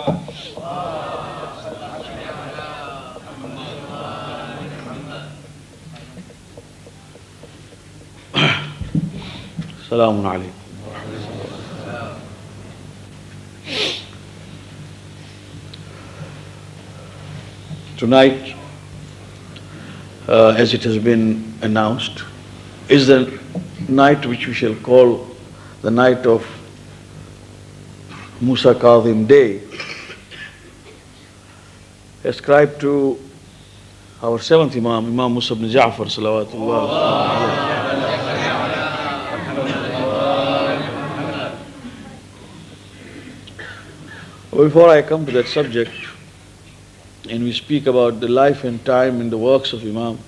Assalamu alaikum. Tonight, as it has been announced, is the night which we shall call the night of Musa Kadhim Day, ascribed to our seventh Imam, Imam Musa ibn Jaffer, salawatullah. Before I come to that subject, and we speak about the life and time and the works of Imam,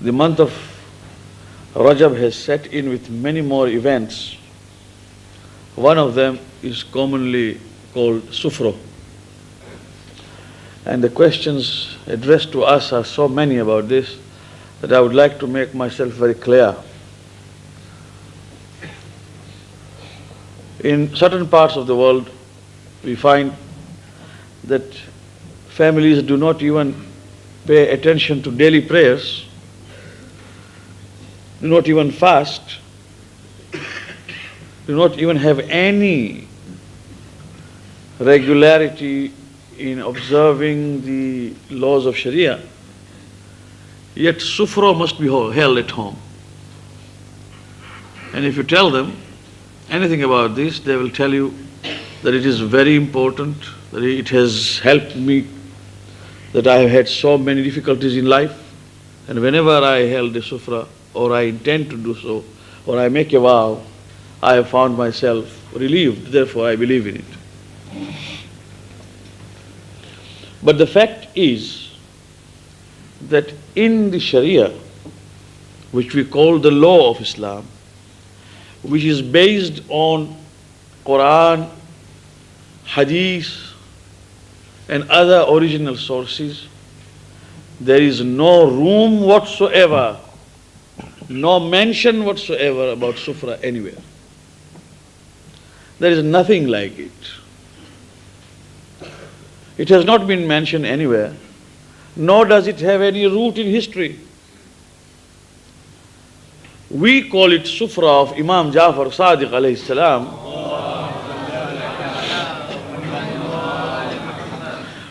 the month of Rajab has set in with many more events. One of them is commonly called Sufro. And the questions addressed to us are so many about this that I would like to make myself very clear. In certain parts of the world, we find that families do not even pay attention to daily prayers, do not even fast, do not even have any regularity in observing the laws of Sharia. Yet Sufro must be held at home. And if you tell them anything about this, they will tell you that it is very important, that it has helped me, that I have had so many difficulties in life, and whenever I held a sufra, or I intend to do so, or I make a vow, I have found myself relieved, therefore I believe in it. But the fact is that in the Sharia, which we call the law of Islam, which is based on Quran, Hadith, and other original sources, there is no room whatsoever, no mention whatsoever about Sufra anywhere. There is nothing like it. It has not been mentioned anywhere, nor does it have any root in history. We call it Sufra of Imam Jaffer Sadiq alayhi salam.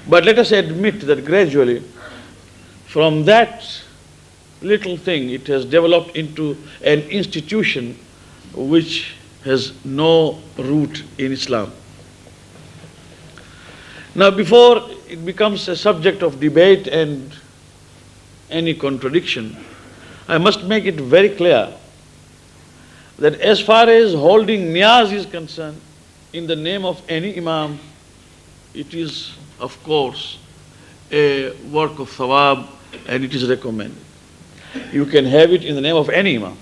But let us admit that gradually, from that little thing, it has developed into an institution which has no root in Islam. Now, before it becomes a subject of debate and any contradiction, I must make it very clear that as far as holding niyaz is concerned, in the name of any Imam, it is, of course, a work of thawab, and it is recommended. You can have it in the name of any Imam.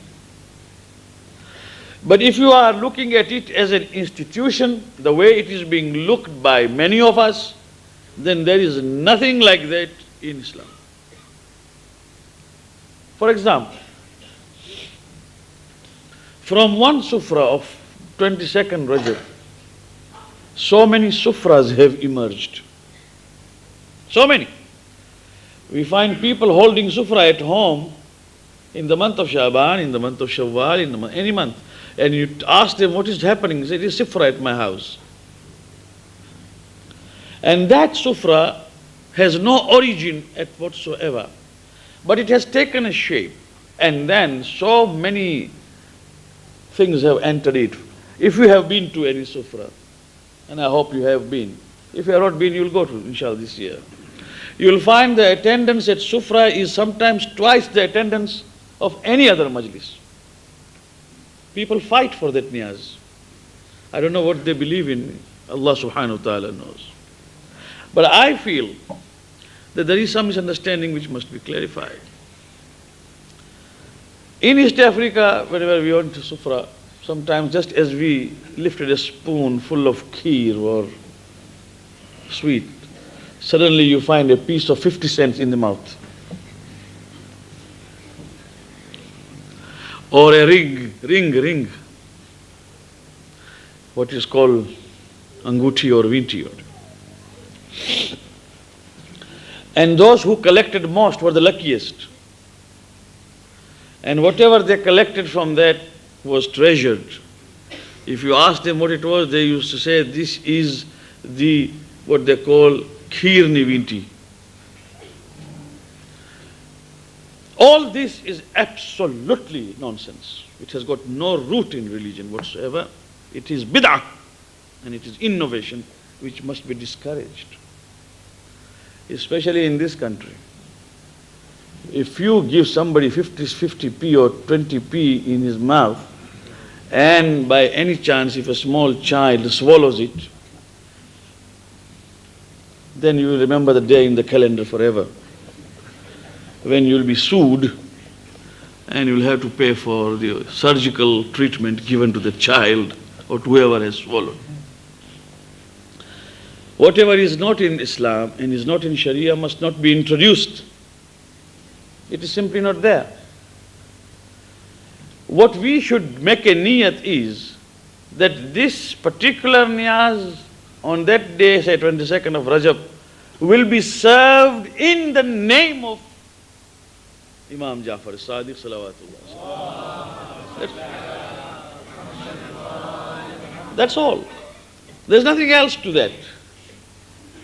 But if you are looking at it as an institution, the way it is being looked by many of us, then there is nothing like that in Islam. For example, from one sufra of 22nd Rajab, so many sufras have emerged. So many. We find people holding sufra at home in the month of Shaban, in the month of Shawwal, in any month. And you ask them what is happening, they say, it is sufra at my house. And that sufra has no origin at whatsoever. But it has taken a shape. And then so many things have entered it. If you have been to any sufra, and I hope you have been. If you have not been, you will go to, inshallah, this year. You will find the attendance at sufra is sometimes twice the attendance of any other majlis. People fight for that niyaz. I don't know what they believe in. Allah subhanahu wa ta'ala knows. But I feel that there is some misunderstanding which must be clarified. In East Africa, whenever we went to sufra, sometimes just as we lifted a spoon full of kheer or sweet, suddenly you find a piece of 50 cents in the mouth. Or a ring, what is called anguti or vinti. And those who collected most were the luckiest. And whatever they collected from that was treasured. If you ask them what it was, they used to say, this is the, what they call, Kheer Nivinti. All this is absolutely nonsense. It has got no root in religion whatsoever. It is bid'ah, and it is innovation which must be discouraged. Especially in this country. If you give somebody 50p or 20p in his mouth, and by any chance if a small child swallows it, then you will remember the day in the calendar forever, when you will be sued and you will have to pay for the surgical treatment given to the child or to whoever has swallowed. Whatever is not in Islam and is not in Sharia must not be introduced. It is simply not there. What we should make a niyat is that this particular niyaz on that day, say 22nd of Rajab, will be served in the name of Imam Jaffer Sadiq Salawatullah. That's all. There's nothing else to that.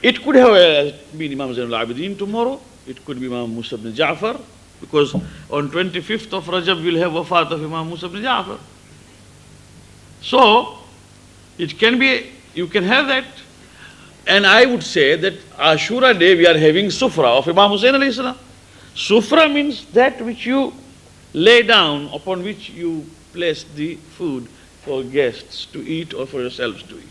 It could have been Imam Zainul Abidin tomorrow. It could be Imam Musa ibn Jaffer, because on 25th of Rajab we'll have wafat of Imam Musa ibn Jaffer. So, it can be, you can have that. And I would say that Ashura day we are having Sufra of Imam Hussain alayhi salam. Sufra means that which you lay down, upon which you place the food for guests to eat or for yourselves to eat.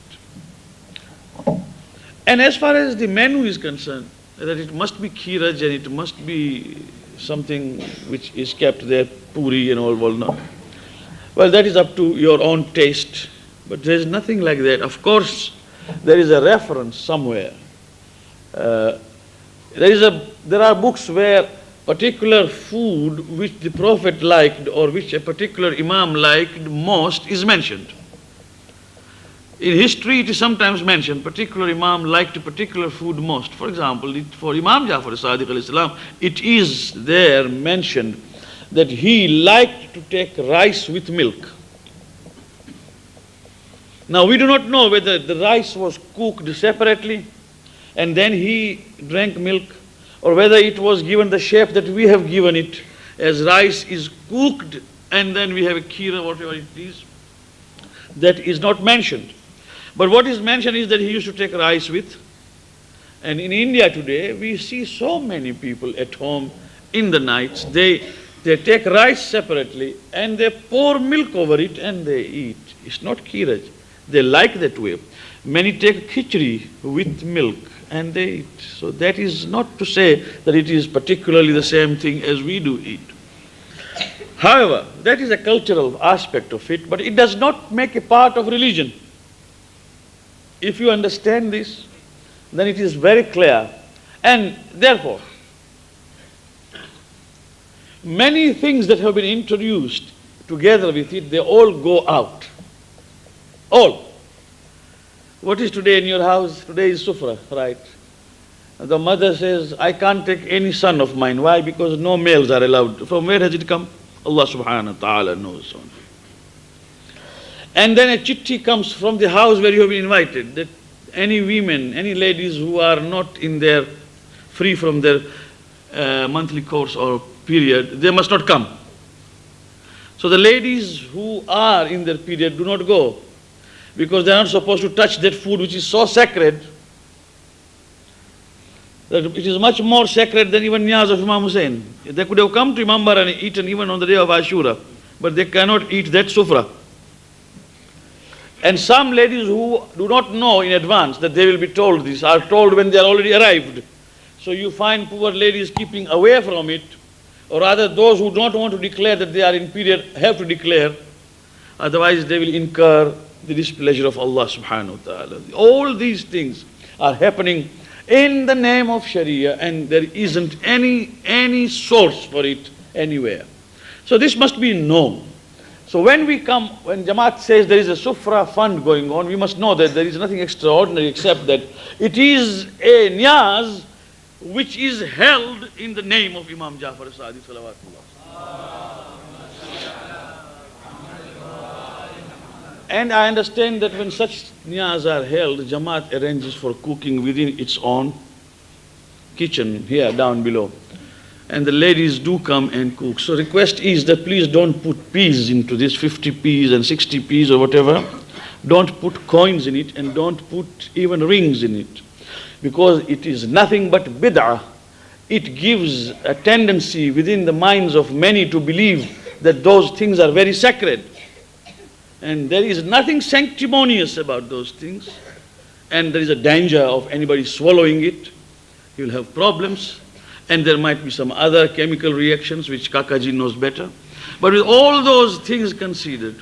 And as far as the menu is concerned, that it must be khiraj and it must be something which is kept there, puri and all not. Well, that is up to your own taste, but there is nothing like that. Of course, there is a reference somewhere. There are books where particular food which the Prophet liked or which a particular Imam liked most is mentioned. In history, it is sometimes mentioned, particular Imam liked a particular food most. For example, for Imam Jaffer Sadiq alayhi salam, it is there mentioned that he liked to take rice with milk. Now, we do not know whether the rice was cooked separately and then he drank milk, or whether it was given the shape that we have given it, as rice is cooked and then we have a kheer, whatever it is. That is not mentioned. But what is mentioned is that he used to take rice with. And in India today, we see so many people at home in the nights, they take rice separately and they pour milk over it and they eat. It's not kheeraj. They like that way. Many take khichdi with milk and they eat. So that is not to say that it is particularly the same thing as we do eat. However, that is a cultural aspect of it, but it does not make a part of religion. If you understand this, then it is very clear. And therefore, many things that have been introduced together with it, they all go out. All. What is today in your house? Today is Sufra, right? The mother says, I can't take any son of mine. Why? Because no males are allowed. From where has it come? Allah subhanahu wa ta'ala knows. And then a chitti comes from the house where you have been invited, that any women, any ladies who are not in their, free from their monthly course or period, they must not come. So the ladies who are in their period do not go, because they are not supposed to touch that food which is so sacred, that it is much more sacred than even niyaz of Imam Hussain. They could have come to Imam Bar and eaten even on the day of Ashura, but they cannot eat that sufra. And some ladies who do not know in advance that they will be told this, are told when they are already arrived. So you find poor ladies keeping away from it, or rather those who don't want to declare that they are in period have to declare, otherwise they will incur the displeasure of Allah subhanahu wa ta'ala. All these things are happening in the name of Sharia, and there isn't any source for it anywhere. So this must be known. So when Jamaat says there is a Sufra fund going on, we must know that there is nothing extraordinary except that it is a niyaz which is held in the name of Imam Jaffer Sadiq Salawatullah. And I understand that when such niyaz are held, Jamaat arranges for cooking within its own kitchen here down below. And the ladies do come and cook. So request is that please don't put peas into this, 50 peas and 60 peas or whatever. Don't put coins in it and don't put even rings in it. Because it is nothing but bid'ah. It gives a tendency within the minds of many to believe that those things are very sacred. And there is nothing sanctimonious about those things. And there is a danger of anybody swallowing it. He will have problems. And there might be some other chemical reactions which Kakaji knows better. But with all those things considered,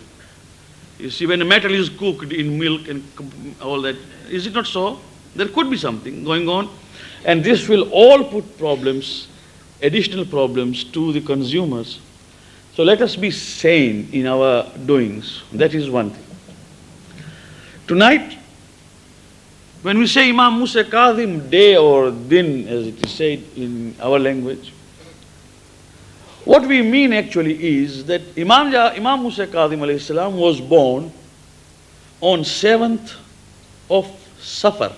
you see, when a metal is cooked in milk and all that, is it not so? There could be something going on. And this will all put problems, additional problems to the consumers. So let us be sane in our doings. That is one thing. Tonight, when we say Imam Musa Kadhim day or din, as it is said in our language, what we mean actually is that Imam Musa Kadhim alayhi salam was born on 7th of Safar.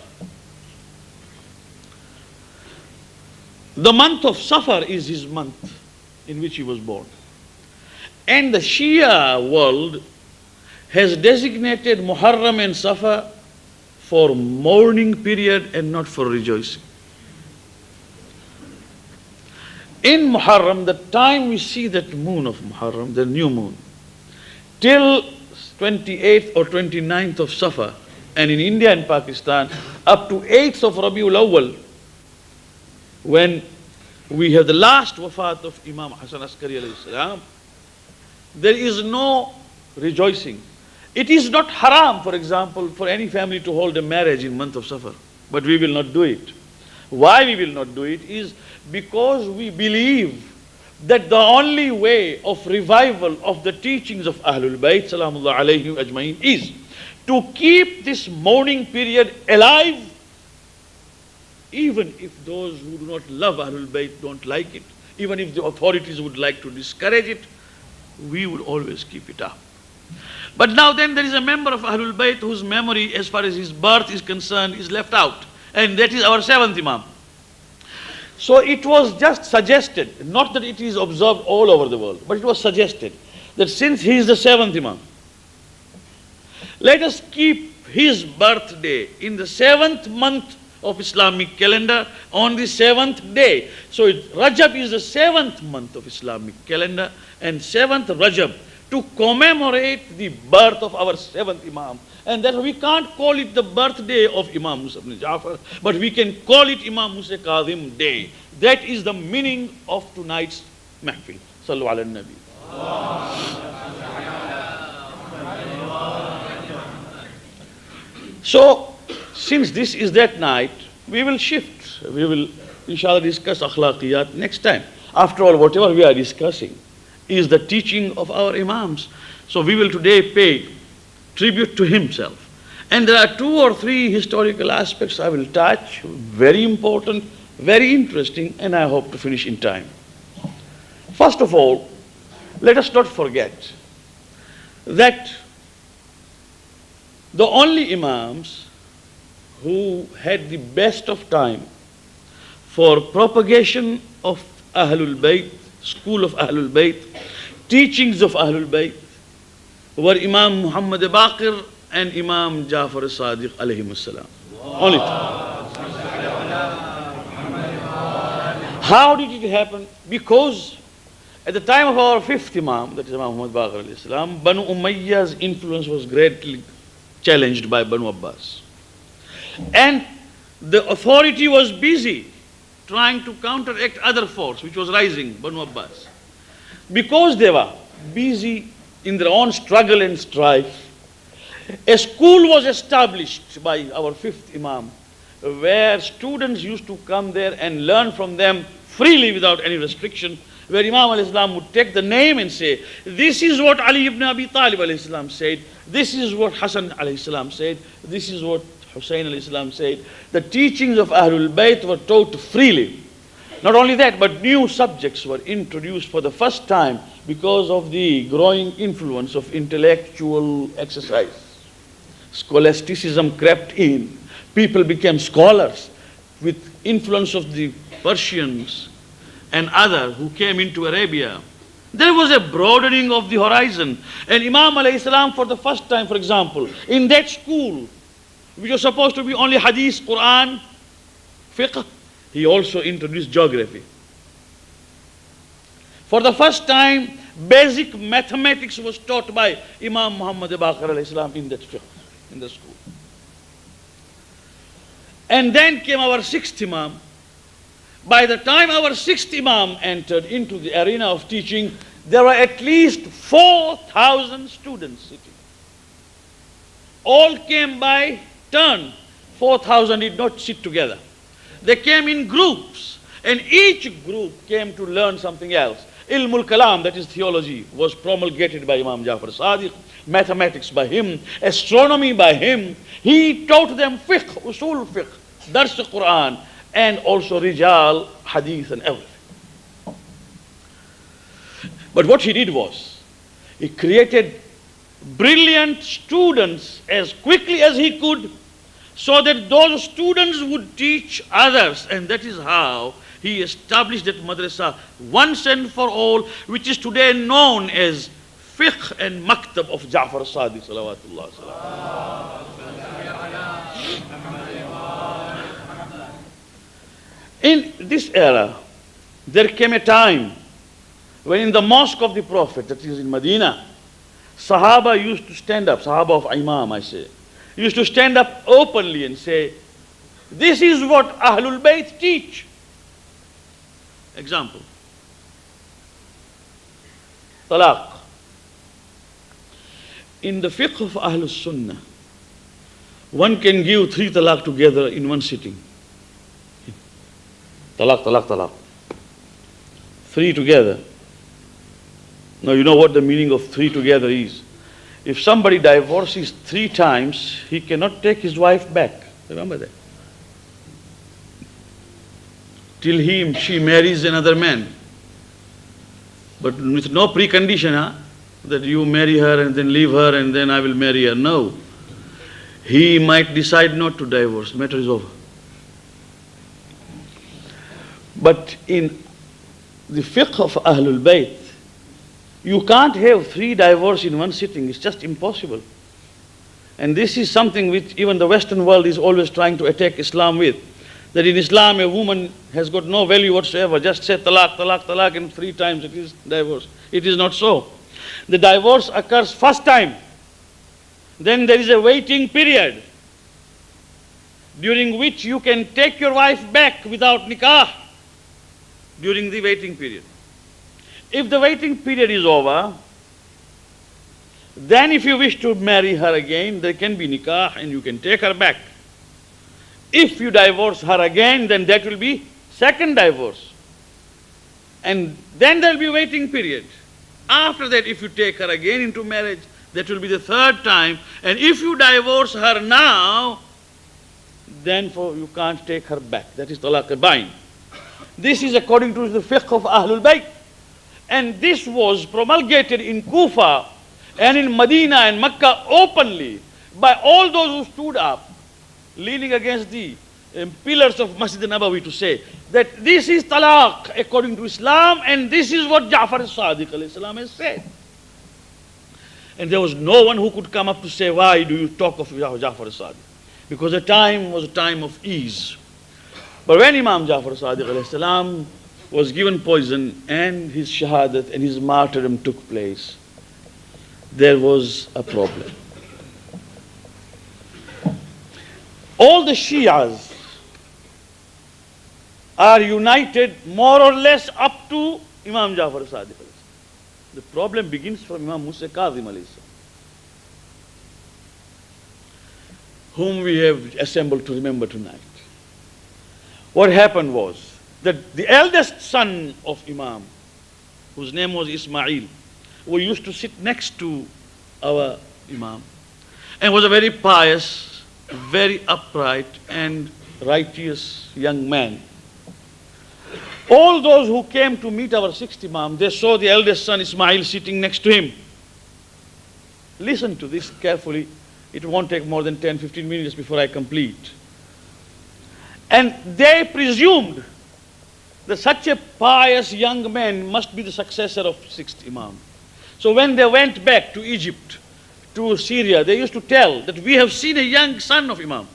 The month of Safar is his month in which he was born. And the Shia world has designated Muharram and Safar for mourning period and not for rejoicing. In Muharram, the time we see that moon of Muharram, the new moon, till 28th or 29th of Safar, and in India and Pakistan, up to 8th of Rabiul Awwal, when we have the last wafat of Imam Hasan Askari alayhi salam, there is no rejoicing. It is not haram, for example, for any family to hold a marriage in month of Safar, but we will not do it. Why we will not do it is because we believe that the only way of revival of the teachings of Ahlul Bayt salamullah alayhim ajma'in is to keep this mourning period alive, even if those who do not love Ahlul Bayt don't like it, even if the authorities would like to discourage it, we would always keep it up. But now then there is a member of Ahlul Bayt whose memory as far as his birth is concerned is left out, and that is our 7th Imam. So it was just suggested, not that it is observed all over the world, but it was suggested that since he is the 7th Imam, let us keep his birthday in the 7th month of Islamic calendar on the 7th day. So Rajab is the 7th month of Islamic calendar, and 7th Rajab to commemorate the birth of our 7th Imam. And that we can't call it the birthday of Imam Musa ibn Jaffer, but we can call it Imam Musa Kadhim Day. That is the meaning of tonight's mahfil. Sallu ala nabi. So, since this is that night, we will shift. We will, inshallah, discuss akhlaqiyat next time. After all, whatever we are discussing is the teaching of our Imams. So we will today pay tribute to himself. And there are 2 or 3 historical aspects I will touch, very important, very interesting, and I hope to finish in time. First of all, let us not forget that the only Imams who had the best of time for propagation of Ahlul Bayt, school of Ahlul Bayt, teachings of Ahlul Bayt, were Imam Muhammad Baqir and Imam Jaffer Sadiq alayhim salam. Only two. How did it happen? Because at the time of our 5th Imam, that is Imam Muhammad Baqir alayhi salam, Banu Umayyah's influence was greatly challenged by Banu Abbas. And the authority was busy trying to counteract other force which was rising, Banu Abbas. Because they were busy in their own struggle and strife, a school was established by our 5th Imam, where students used to come there and learn from them freely without any restriction. where Imam al-Islam would take the name and say, this is what Ali ibn Abi Talib al-Islam said, this is what Hassan al-Islam said, this is what Hussein al-Islam said. The teachings of Ahlul Bayt were taught freely. Not only that, but new subjects were introduced for the first time because of the growing influence of intellectual exercise. Scholasticism crept in. People became scholars with influence of the Persians and others who came into Arabia. There was a broadening of the horizon. And Imam alayhi salam, for the first time, for example, in that school, which was supposed to be only hadith, Quran, fiqh, he also introduced geography. For the first time, basic mathematics was taught by Imam Muhammad Baqir alayhi salam in that fiqh, in the school. And then came our sixth Imam. By the time our sixth Imam entered into the arena of teaching, there were at least 4,000 students sitting. All came by turn. 4,000 did not sit together. They came in groups, and each group came to learn something else. Ilmul Kalam, that is theology, was promulgated by Imam Jaffer Sadiq, mathematics by him, astronomy by him. He taught them fiqh, usul fiqh, dars Quran, and also rijal, hadith and everything. But what he did was, he created brilliant students as quickly as he could, so that those students would teach others, and that is how he established that madrasa once and for all, which is today known as Fiqh and Maktab of Jaffer Sadiq salawatullah salam. In this era, there came a time when in the mosque of the Prophet, that is in Medina, Sahaba used to stand up, Sahaba of Imam I say, used to stand up openly and say, this is what Ahlul Bayt teach. Example, talaq. In the fiqh of Ahlul Sunnah, one can give 3 talaq together in one sitting. Talaq, talaq, talaq. 3 together. Now you know what the meaning of 3 together is. If somebody divorces 3 times, he cannot take his wife back. Remember that. Till she marries another man. But with no precondition, that you marry her and then leave her and then I will marry her. No. He might decide not to divorce. The matter is over. But in the fiqh of Ahlul Bayt, you can't have 3 divorces in one sitting. It's just impossible. And this is something which even the Western world is always trying to attack Islam with. That in Islam a woman has got no value whatsoever. Just say talaq, talaq, talaq, and 3 times it is divorce. It is not so. The divorce occurs first time. Then there is a waiting period during which you can take your wife back without nikah during the waiting period. If the waiting period is over, then if you wish to marry her again, there can be nikah and you can take her back. If you divorce her again, then that will be second divorce. And then there will be waiting period. After that, if you take her again into marriage, that will be the 3rd time. And if you divorce her now, then you can't take her back. That is talaq al-bain. This is according to the fiqh of Ahlul Bayt. And this was promulgated in Kufa and in Medina and Mecca openly by all those who stood up, leaning against the pillars of Masjid Nabawi to say that this is talaq according to Islam and this is what Jaffer Sadiq alayhi salam has said. And there was no one who could come up to say, why do you talk of Jaffer Sadiq? Because the time was a time of ease. But when Imam Jaffer Sadiq alayhi salam was given poison and his shahadat and his martyrdom took place, there was a problem. All the Shias are united more or less up to Imam Jaffer Sadiq. The problem begins from Imam Musa Kadhim, whom we have assembled to remember tonight. What happened was that the eldest son of Imam whose name was Ismail, who used to sit next to our Imam, and was a very pious, very upright and righteous young man. All those who came to meet our sixth Imam, they saw the eldest son Ismail sitting next to him. Listen to this carefully. It won't take more than 10-15 minutes before I complete. And they presumed that such a pious young man must be the successor of sixth Imam. So when they went back to Egypt, to Syria, they used to tell that we have seen a young son of Imam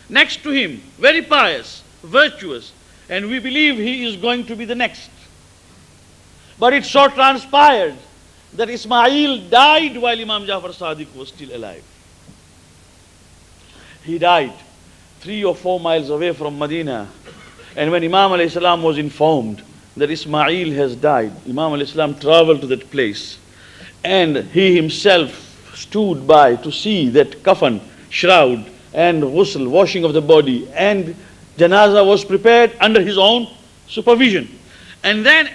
next to him, very pious, virtuous, and we believe he is going to be the next. But it so transpired that Ismail died while Imam Jaffer Sadiq was still alive. He died 3 or 4 miles away from Medina. And when Imam alayhi salam was informed that Ismail has died, Imam alayhi salam traveled to that place. And he himself stood by to see that kafan, shroud, and ghusl, washing of the body, and janazah was prepared under his own supervision. And then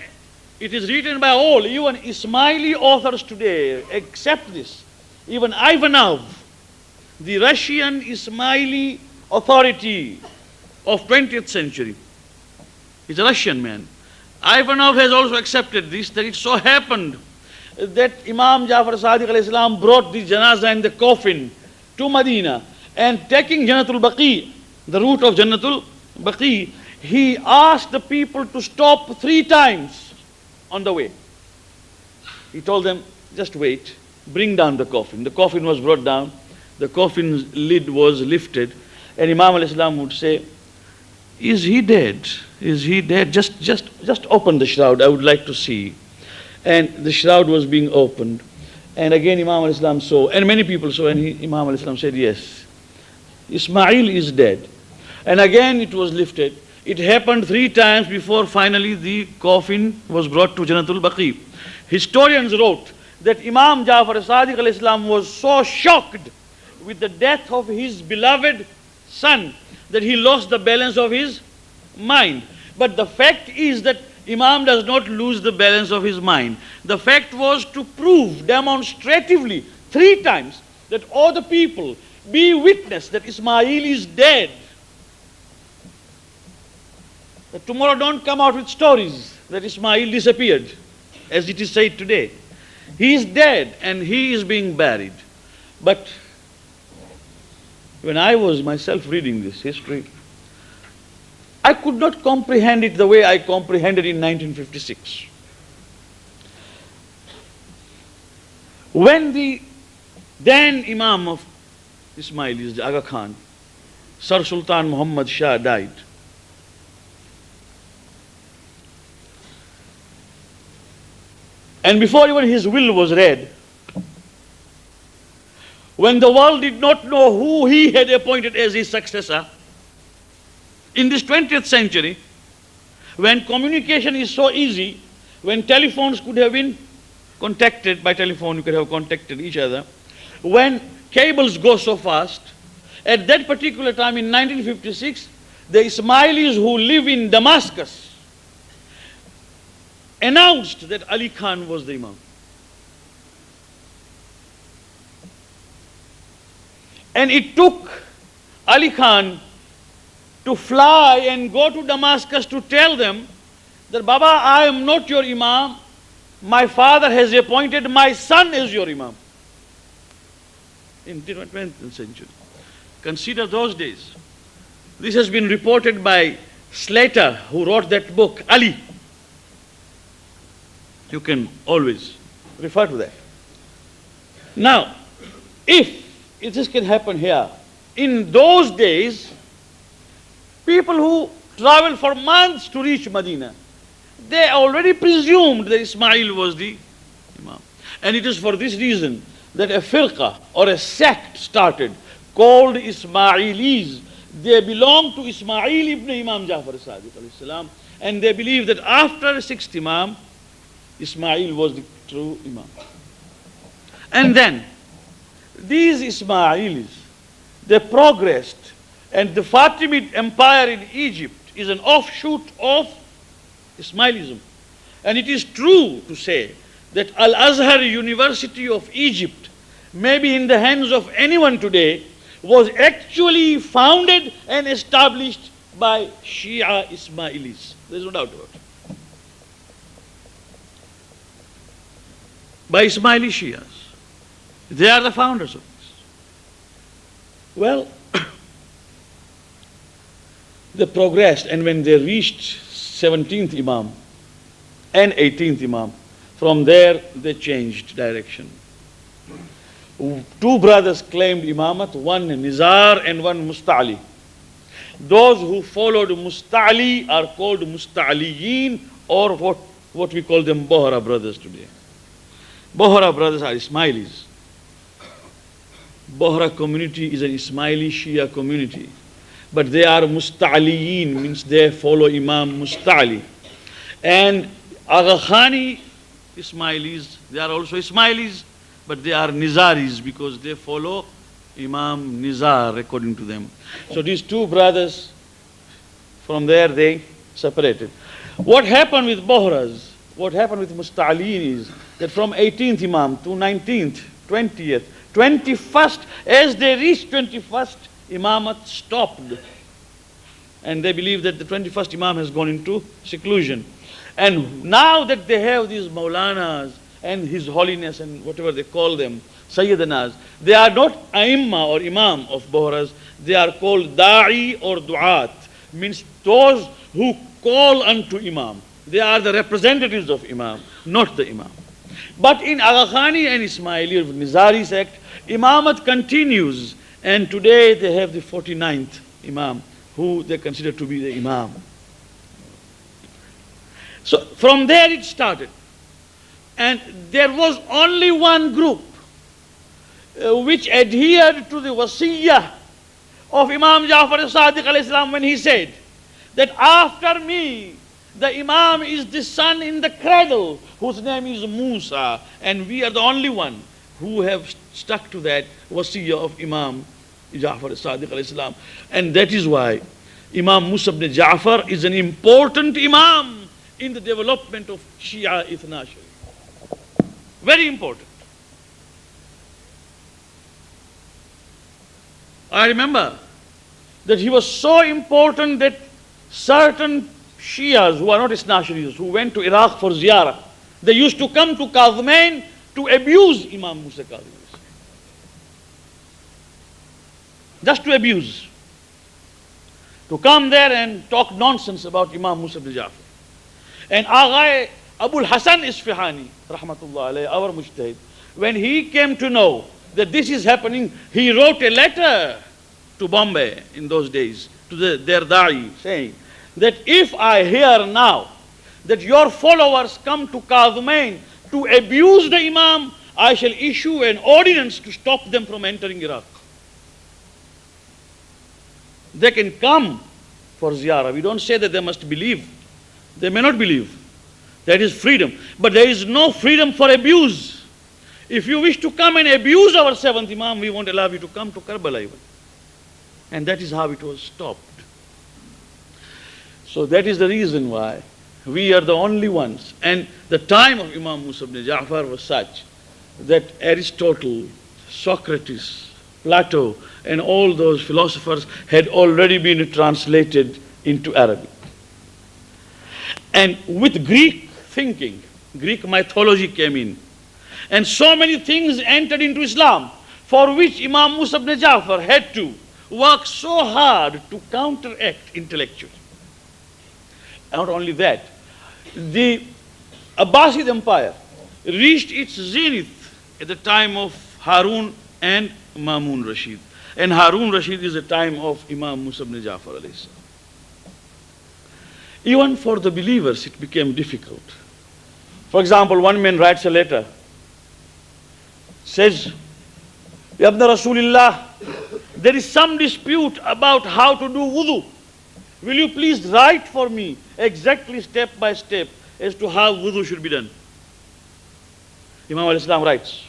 it is written by all, even Ismaili authors today accept this. Even Ivanov, the Russian Ismaili authority of 20th century, he's a Russian man. Ivanov has also accepted this, that it so happened that Imam Jaffer Sadiq alayhi salam brought the janazah and the coffin to Medina, and taking Jannatul Baqi, the route of Jannatul Baqi, he asked the people to stop 3 times on the way. He told them, just wait, bring down the coffin. The coffin was brought down, the coffin's lid was lifted, and Imam alayhi salam would say, is he dead? Is he dead? Just open the shroud, I would like to see. And the shroud was being opened. And again Imam alayhi salam saw, and many people saw, and Imam alayhi salam said, yes, Ismail is dead. And again it was lifted. It happened 3 times before finally the coffin was brought to Jannatul Baqi. Historians wrote that Imam Jafar Sadiq alayhi salam was so shocked with the death of his beloved son that he lost the balance of his mind. But the fact is that Imam does not lose the balance of his mind. The fact was to prove demonstratively 3 times that all the people be witness that Ismail is dead. That tomorrow don't come out with stories that Ismail disappeared, as it is said today. He is dead and he is being buried. But when I was myself reading this history, I could not comprehend it the way I comprehended in 1956. When the then Imam of Ismailis, Aga Khan, Sir Sultan Muhammad Shah died, and before even his will was read, when the world did not know who he had appointed as his successor, in this 20th century, when communication is so easy, when telephones could have been contacted by telephone, you could have contacted each other, when cables go so fast, at that particular time in 1956, the Ismailis who live in Damascus announced that Ali Khan was the Imam. And it took Ali Khan to fly and go to Damascus to tell them that, Baba, I am not your Imam. My father has appointed my son as your Imam. In the 20th century. Consider those days. This has been reported by Slater, who wrote that book, Ali. You can always refer to that. Now, if this can happen here, in those days, people who traveled for months to reach Medina, they already presumed that Ismail was the Imam. And it is for this reason that a firqa or a sect started called Ismailis. They belong to Ismail ibn Imam Jafar Sadiq alayhi salam, and they believe that after the 6th Imam, Ismail was the true Imam. And then these Ismailis, they progressed, and the Fatimid Empire in Egypt is an offshoot of Ismailism. And it is true to say that Al-Azhar University of Egypt, maybe in the hands of anyone today, was actually founded and established by Shia Ismailis. There is no doubt about it. By Ismaili Shias. They are the founders of this. Well, they progressed, and when they reached 17th Imam and 18th Imam, from there they changed direction. Two brothers claimed imamat, one Nizar and one Musta'li. Those who followed Musta'li are called Musta'liyin, or what we call them Bohra brothers today. Bohra brothers are Ismailis. Bohra community is an Ismaili Shia community. But they are Musta'liyin, means they follow Imam Musta'li. And Agha Khani Ismailis, they are also Ismailis, but they are Nizaris because they follow Imam Nizar according to them. So these two brothers, from there they separated. What happened with Bohras, what happened with Musta'liyin is that from 18th Imam to 19th, 20th, 21st, as they reached 21st, Imamat stopped. And they believe that the 21st Imam has gone into seclusion. And now that they have these Maulanas and His Holiness and whatever they call them, Sayyidanas, they are not Aimma or Imam of Bohras, they are called Da'i or Du'at, means those who call unto Imam. They are the representatives of Imam, not the Imam. But in Agha Khani and Ismaili, Nizari sect, Imamat continues, and today they have the 49th Imam, who they consider to be the Imam. So from there it started. And there was only one group which adhered to the wasiyyah of Imam Jaffer as-Sadiq alayhi salam when he said that after me the Imam is the son in the cradle whose name is Musa, and we are the only one who have stuck to that wasiyyah of Imam Jaffer as-Sadiq alayhi salam. And that is why Imam Musa ibn Jaffer is an important Imam in the development of Shia Ithna Ashari. Very important. I remember that he was so important that certain Shias who are not Ithna Asharis, who went to Iraq for ziyarah, they used to come to Kadhim to abuse Imam Musa Kadhim. Just to abuse. To come there and talk nonsense about Imam Musa ibn Jaffer. And Agha Abul Hasan Isfahani, rahmatullah alayhi, our mujtahid, when he came to know that this is happening, he wrote a letter to Bombay in those days, to their da'i, saying that if I hear now that your followers come to Kadhim to abuse the Imam, I shall issue an ordinance to stop them from entering Iraq. They can come for ziyarah. We don't say that they must believe. They may not believe. That is freedom. But there is no freedom for abuse. If you wish to come and abuse our seventh Imam, we won't allow you to come to Karbala even. And that is how it was stopped. So that is the reason why we are the only ones. And the time of Imam Musa ibn Ja'far was such that Aristotle, Socrates, Plato, and all those philosophers had already been translated into Arabic. And with Greek thinking, Greek mythology came in. And so many things entered into Islam, for which Imam Musa ibn Ja'far had to work so hard to counteract intellectually. And not only that, the Abbasid Empire reached its zenith at the time of Harun and Mamun Rashid. And Harun Rashid is the time of Imam Musa ibn Ja'far alayhi salam. Even for the believers it became difficult. For example, one man writes a letter, says, Ya Ibn Rasulillah, there is some dispute about how to do wudu. Will you please write for me exactly step by step as to how wudu should be done? Imam al-Islam writes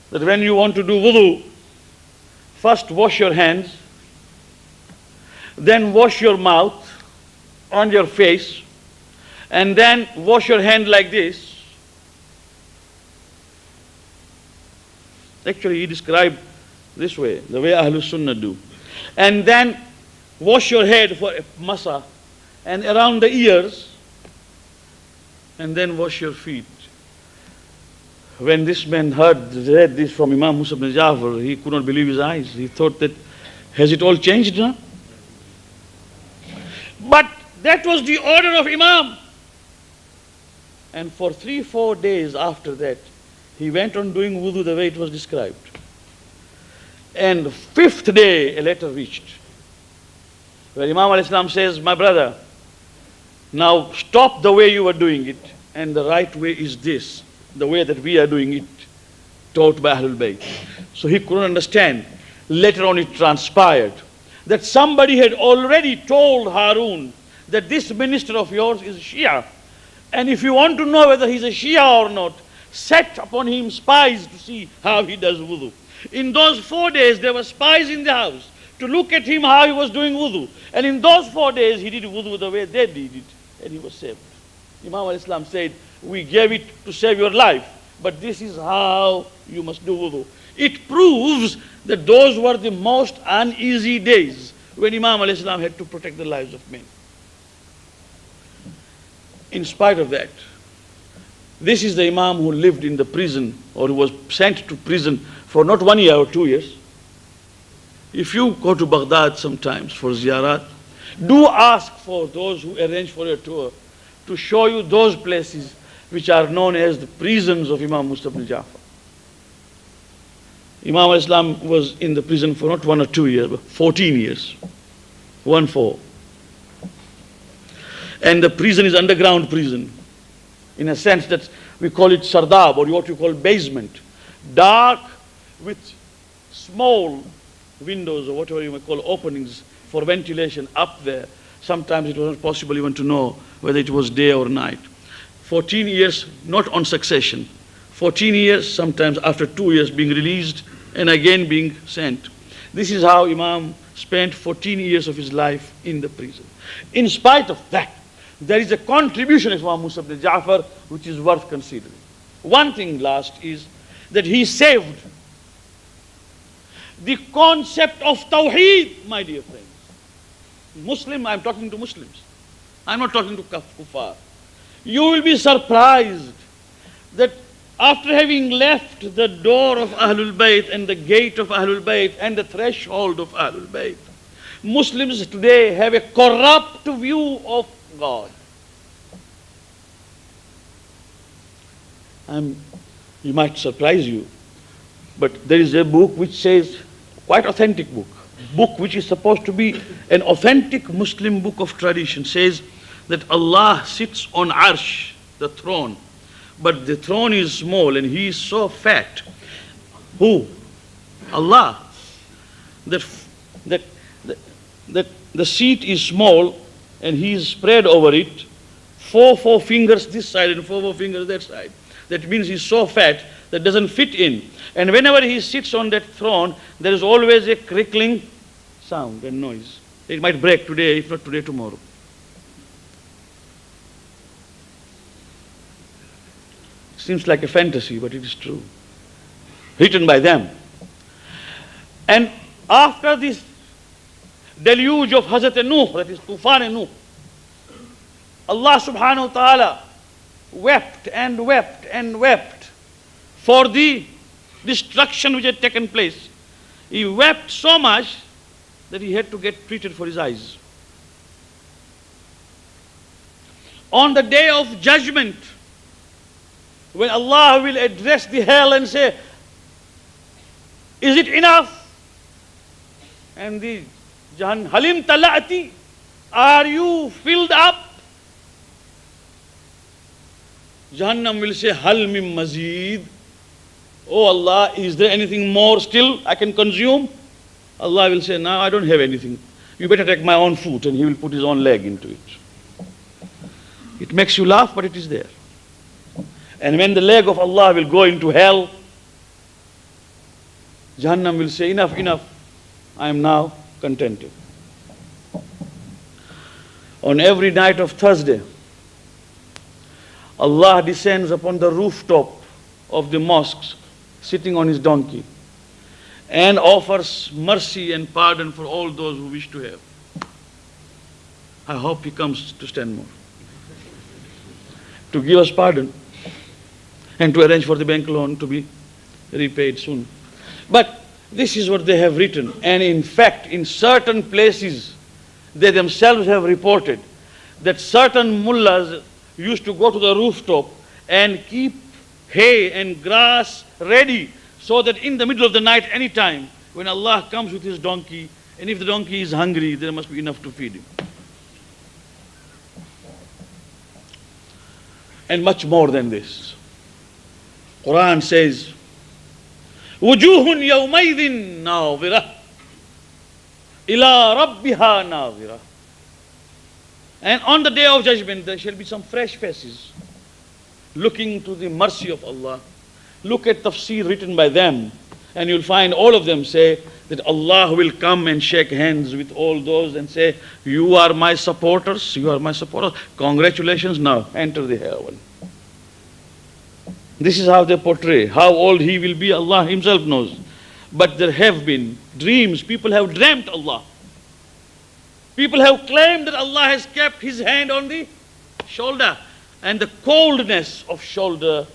that when you want to do wudu, first wash your hands, then wash your mouth and your face, and then wash your hand like this. Actually, he described this way, the way Ahlus Sunnah do. And then wash your head for masa and around the ears, and then wash your feet. When this man read this from Imam Musa ibn Jaffer, he could not believe his eyes. He thought that, has it all changed now? But that was the order of Imam. And for 3-4 days after that, he went on doing wudu the way it was described. And the 5th day, a letter reached, where Imam al-Islam says, my brother, now stop the way you were doing it, and the right way is this, the way that we are doing it, taught by Ahlul Bayt. So he couldn't understand. Later on it transpired that somebody had already told Harun that this minister of yours is Shia. And if you want to know whether he's a Shia or not, set upon him spies to see how he does wudu. In those 4 days, there were spies in the house to look at him how he was doing wudu. And in those 4 days, he did wudu the way they did it, and he was saved. Imam al-Islam said, we gave it to save your life, but this is how you must do wudu. It proves that those were the most uneasy days when Imam al-Islam had to protect the lives of men. In spite of that, this is the Imam who lived in the prison, or who was sent to prison for not 1 year or 2 years. If you go to Baghdad sometimes for ziyarat, do ask for those who arrange for your tour to show you those places which are known as the prisons of Imam Musa ibn Jaffer. Imam al-Islam was in the prison for not 1 or 2 years, but 14 years. 1-4. And the prison is underground prison, in a sense that we call it sardab, or what you call basement. Dark with small windows, or whatever you may call openings for ventilation up there. Sometimes it was not possible even to know whether it was day or night. 14 years, not on succession. 14 years, sometimes after 2 years being released and again being sent. This is how Imam spent 14 years of his life in the prison. In spite of that, there is a contribution of Imam Musa ibn Jaffer which is worth considering. One thing last is that he saved the concept of Tawheed, my dear friends. Muslim, I'm talking to Muslims. I'm not talking to kuffar. You will be surprised that after having left the door of Ahlul Bayt and the gate of Ahlul Bayt and the threshold of Ahlul Bayt, Muslims today have a corrupt view of God. It might surprise you, but there is a book which says, quite authentic book which is supposed to be an authentic Muslim book of tradition, says that Allah sits on Arsh, the throne, but the throne is small and He is so fat. Who? Allah. That the seat is small and He is spread over it, four fingers this side and four fingers that side. That means He's so fat that doesn't fit in. And whenever He sits on that throne, there is always a crickling sound and noise. It might break today, if not today, tomorrow. Seems like a fantasy, but it is true. Written by them. And after this deluge of Hazrat Nuh, that is Tufan Nuh, Allah subhanahu wa ta'ala wept and wept and wept for the destruction which had taken place. He wept so much that he had to get treated for his eyes. On the day of judgment, when Allah will address the hell and say, is it enough? And the Halim tala'ati, are you filled up? Jahannam will say, Hal mim mazid. Oh Allah, is there anything more still I can consume? Allah will say, no, I don't have anything. You better take my own foot, and He will put His own leg into it. It makes you laugh, but it is there. And when the leg of Allah will go into hell, Jahannam will say, enough, I am now contented. On every night of Thursday, Allah descends upon the rooftop of the mosques, sitting on his donkey, and offers mercy and pardon for all those who wish to have. I hope he comes to Stanmore to give us pardon and to arrange for the bank loan to be repaid soon. But this is what they have written. And in fact, in certain places, they themselves have reported that certain mullahs used to go to the rooftop and keep hay and grass ready, so that in the middle of the night, any time, when Allah comes with his donkey, and if the donkey is hungry, there must be enough to feed him. And much more than this. Quran says, وُجُوهٌ يَوْمَئِذٍ نَاظِرَةٌ إِلَىٰ رَبِّهَا نَاظِرَةٌ. And on the day of judgment, there shall be some fresh faces looking to the mercy of Allah. Look at tafsir written by them, and you'll find all of them say that Allah will come and shake hands with all those and say, you are my supporters, you are my supporters. Congratulations, now enter the heaven. This is how they portray. How old he will be, Allah himself knows. But there have been dreams, people have dreamt Allah. People have claimed that Allah has kept his hand on the shoulder, and the coldness of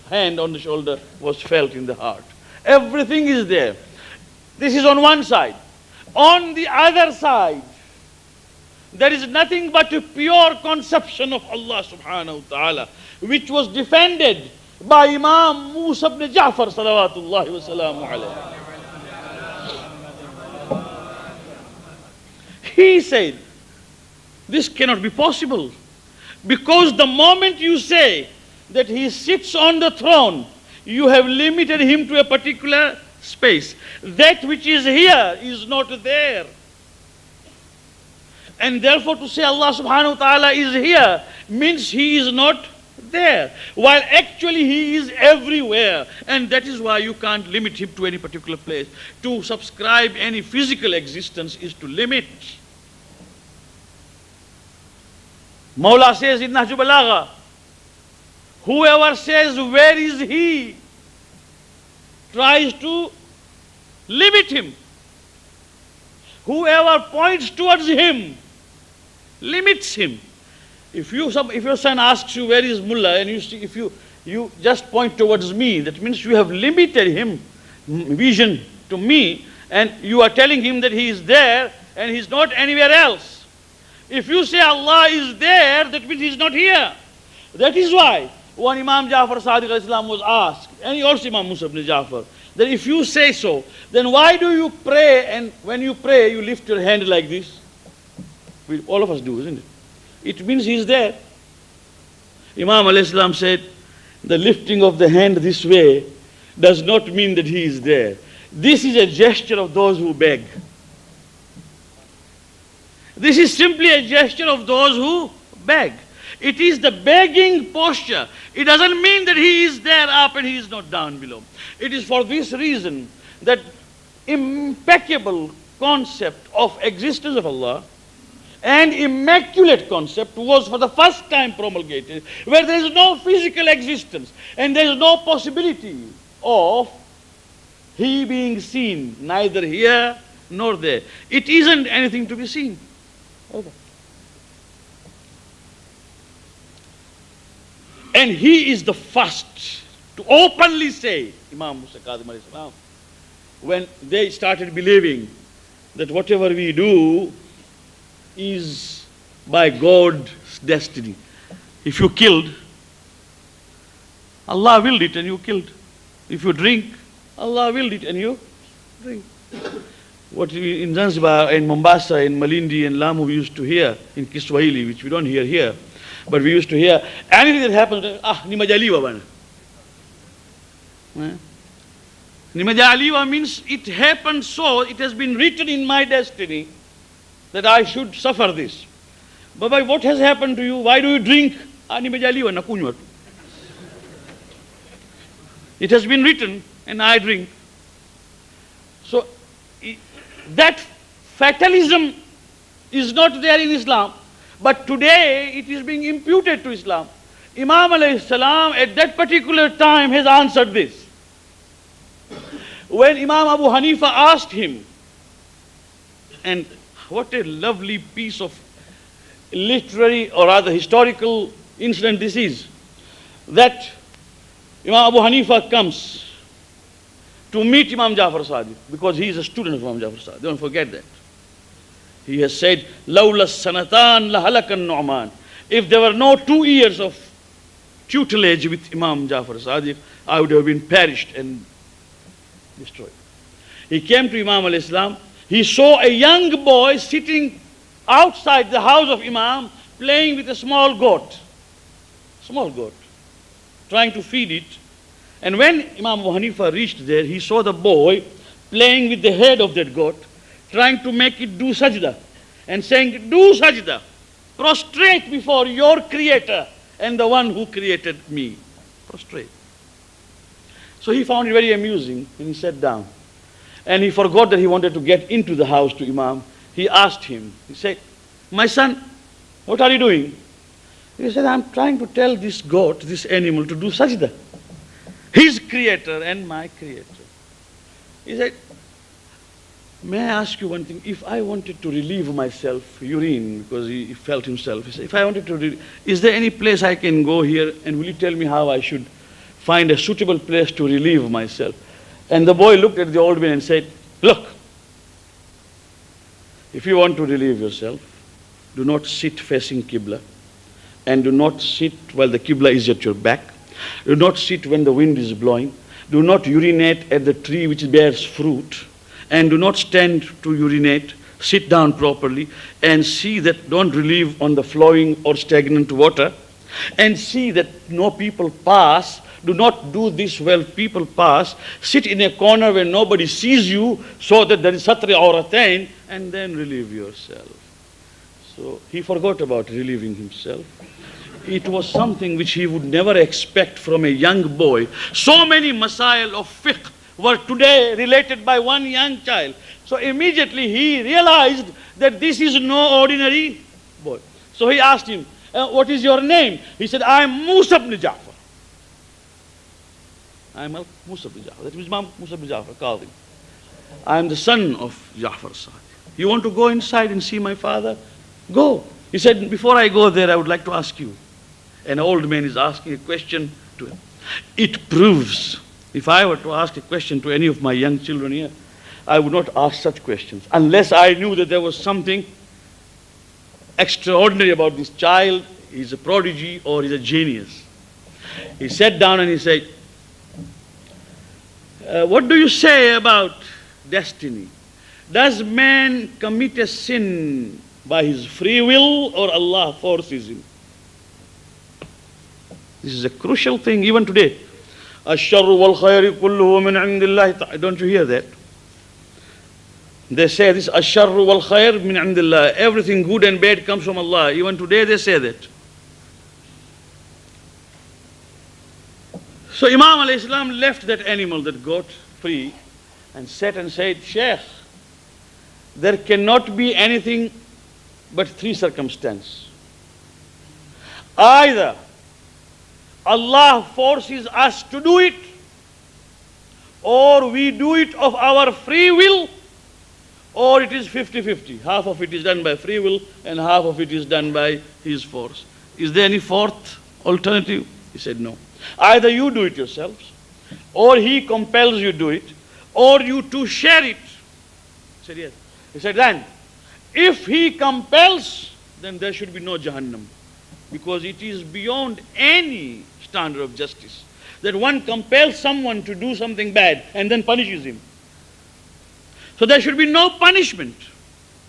hand on the shoulder was felt in the heart. Everything is there. This is on one side. On the other side, there is nothing but a pure conception of Allah subhanahu wa ta'ala, which was defended by Imam Musa ibn Jaffer salawatullahi wa salamu alayhi. He said, this cannot be possible, because the moment you say that he sits on the throne, you have limited him to a particular space. That which is here is not there. And therefore to say Allah subhanahu wa ta'ala is here means he is not there, while actually he is everywhere. And that is why you can't limit him to any particular place. To subscribe any physical existence is to limit. Mawla says in Nahju Balagha, whoever says where is he tries to limit him. Whoever points towards him limits him. If your son asks you where is Mullah, and if you just point towards me, that means you have limited him vision to me, and you are telling him that he is there and he is not anywhere else. If you say Allah is there, that means he is not here. That is why when Imam Jaffer Sadiq al-Islam was asked, and also Imam Musa ibn Jaffer, that if you say so, then why do you pray, and when you pray you lift your hand like this? All of us do, isn't it? It means he is there. Imam al-Islam said, the lifting of the hand this way does not mean that he is there. This is a gesture of those who beg. This is simply a gesture of those who beg. It is the begging posture. It doesn't mean that he is there up and he is not down below. It is for this reason that impeccable concept of existence of Allah and immaculate concept was for the first time promulgated, where there is no physical existence and there is no possibility of he being seen, neither here nor there. It isn't anything to be seen. Okay. And he is the first to openly say, Imam Musa Kadhim alayhi salam, when they started believing that whatever we do is by God's destiny. If you killed, Allah willed it and you killed. If you drink, Allah willed it and you drink. What we, in Zanzibar, in Mombasa, in Malindi, and Lamu, we used to hear in Kiswahili, which we don't hear here, but we used to hear anything that happens, nimajaliwa bana. Nimajaliwa means it happened so, it has been written in my destiny that I should suffer this. Baba, what has happened to you? Why do you drink? Nimajaliwa na kunywa. It has been written and I drink. So that fatalism is not there in Islam, but today it is being imputed to Islam. Imam alayhi salam at that particular time has answered this. When Imam Abu Hanifa asked him, and what a lovely piece of literary or rather historical incident this is, that Imam Abu Hanifa comes to meet Imam Jaffer Sadiq because he is a student of Imam Jaffer Sadiq. Don't forget that. He has said, "Lawla sanatan lahalakan Nu'man." If there were no 2 years of tutelage with Imam Jaffer Sadiq, I would have been perished and destroyed. He came to Imam al-Islam. He saw a young boy sitting outside the house of Imam playing with a small goat, trying to feed it. And when Imam Abu Hanifa reached there, he saw the boy playing with the head of that goat, trying to make it do sajda and saying, "Do sajda, prostrate before your creator and the one who created me. Prostrate." So he found it very amusing and he sat down. And he forgot that he wanted to get into the house to Imam. He asked him, he said, "My son, what are you doing?" He said, "I'm trying to tell this goat, this animal, to do sajda. His creator and my creator." He said, "May I ask you one thing? If I wanted to relieve myself, urine, because he felt himself, he said, if I wanted to, is there any place I can go here and will you tell me how I should find a suitable place to relieve myself?" And the boy looked at the old man and said, "Look, if you want to relieve yourself, do not sit facing Qibla and do not sit while the Qibla is at your back. Do not sit when the wind is blowing. Do not urinate at the tree which bears fruit. And do not stand to urinate. Sit down properly and see that don't relieve on the flowing or stagnant water. And see that no people pass. Do not do this while people pass. Sit in a corner where nobody sees you so that there is satri auratain, and then relieve yourself." So he forgot about relieving himself. It was something which he would never expect from a young boy. So many masail of fiqh were today related by one young child. So immediately he realized that this is no ordinary boy. So he asked him, "What is your name?" He said, "I am Musa ibn Jaffer. I am Musa ibn Jaffer." That means Imam Musa ibn Jaffer, Kadhim. "I am the son of Jaffer Sadiq. You want to go inside and see my father? Go." He said, "Before I go there, I would like to ask you." An old man is asking a question to him. It proves, if I were to ask a question to any of my young children here, I would not ask such questions unless I knew that there was something extraordinary about this child. He's a prodigy or he's a genius. He sat down and he said, "What do you say about destiny? Does man commit a sin by his free will or Allah forces him?" This is a crucial thing even today. "Ash-sharru wal khayru kulluhu min indillah." Don't you hear that? They say this, "Ash-sharru wal khayr min indillah." Everything good and bad comes from Allah. Even today they say that. So Imam alayhi salam left that animal, that goat, free and sat and said, "Shaykh, there cannot be anything but 3 circumstances. Either Allah forces us to do it, or we do it of our free will, or it is 50-50. Half of it is done by free will and half of it is done by His force. Is there any fourth alternative?" He said, "No. Either you do it yourselves, or He compels you to do it, or you two share it." He said, "Yes." He said, "Then, if He compels, then there should be no Jahannam. Because it is beyond any standard of justice that one compels someone to do something bad and then punishes him. So there should be no punishment.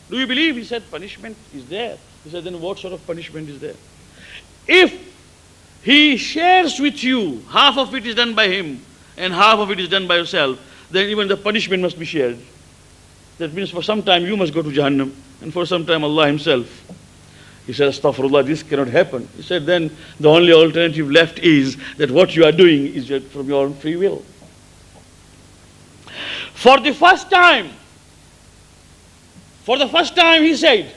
Do you believe?" He said, "Punishment is there." He said, "Then what sort of punishment is there? If He shares with you, half of it is done by Him and half of it is done by yourself, then even the punishment must be shared. That means for some time you must go to Jahannam and for some time Allah Himself." He said, "Astaghfirullah, this cannot happen." He said, "Then the only alternative left is that what you are doing is from your own free will." For the first time, he said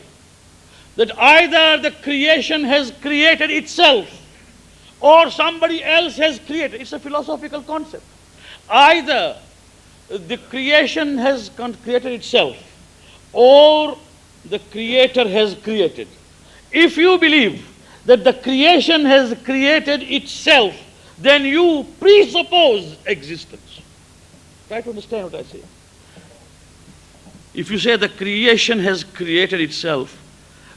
that either the creation has created itself, or somebody else has created. It's a philosophical concept. Either the creation has created itself, or the creator has created. If you believe that the creation has created itself, then you presuppose existence. Try to understand what I say. If you say the creation has created itself,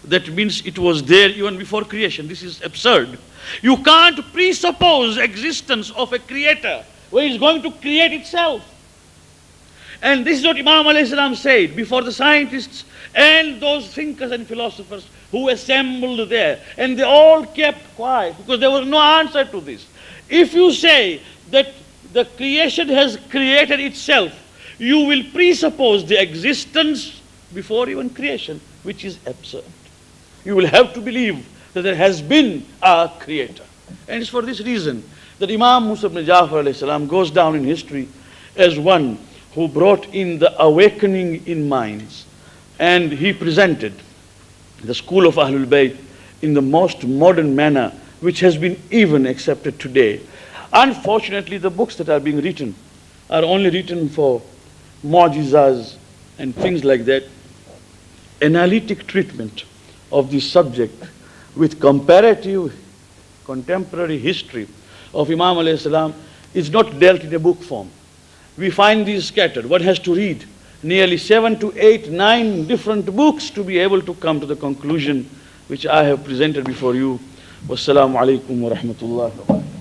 that means it was there even before creation. This is absurd. You can't presuppose existence of a creator where it's going to create itself. And this is what Imam alayhi salam said before the scientists and those thinkers and philosophers who assembled there. And they all kept quiet because there was no answer to this. If you say that the creation has created itself, you will presuppose the existence before even creation, which is absurd. You will have to believe that there has been a creator. And it's for this reason that Imam Musa ibn Jaffer alayhi salam goes down in history as one who brought in the awakening in minds. And he presented the school of Ahlul Bayt in the most modern manner, which has been even accepted today. Unfortunately, the books that are being written are only written for mu'jizas and things like that. Analytic treatment of this subject with comparative contemporary history of Imam alayhi salam is not dealt in a book form. We find these scattered. One has to read nearly 7 to 8, 9 different books to be able to come to the conclusion which I have presented before you. Wassalamu alaikum wa rahmatullahi wa barakatuh.